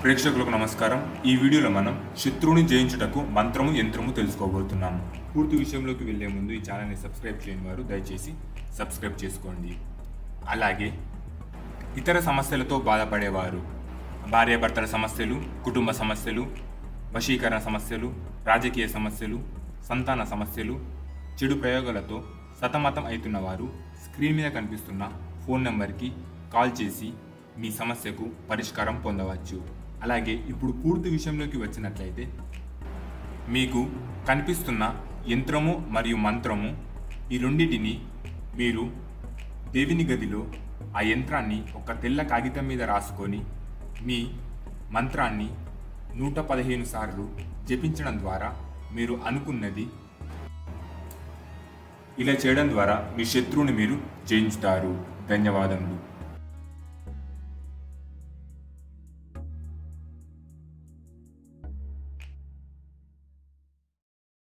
ప్రేక్షకులకు నమస్కారం. ఈ వీడియోలో మనం శత్రువుని జయించుటకు మంత్రము యంత్రము తెలుసుకోబోతున్నాము. పూర్తి విషయంలోకి వెళ్లే ముందు ఈ ఛానల్ని సబ్స్క్రైబ్ చేయని వారు దయచేసి సబ్స్క్రైబ్ చేసుకోండి. అలాగే ఇతర సమస్యలతో బాధపడేవారు, భార్యాభర్తల సమస్యలు, కుటుంబ సమస్యలు, వశీకరణ సమస్యలు, రాజకీయ సమస్యలు, సంతాన సమస్యలు, చెడు ప్రయోగాలతో సతమతం అవుతున్నవారు స్క్రీన్ మీద కనిపిస్తున్న ఫోన్ నెంబర్కి కాల్ చేసి మీ సమస్యకు పరిష్కారం పొందవచ్చు. అలాగే ఇప్పుడు పూర్తి విషయంలోకి వచ్చినట్లయితే, మీకు కనిపిస్తున్న యంత్రము మరియు మంత్రము ఈ రెండింటిని మీరు దేవుని గదిలో ఆ యంత్రాన్ని ఒక తెల్ల కాగితం మీద రాసుకొని మీ మంత్రాన్ని 115 సార్లు జపించడం ద్వారా మీరు అనుకున్నది ఇలా చేయడం ద్వారా మీ శత్రువుని మీరు జయించుతారు. ధన్యవాదములు.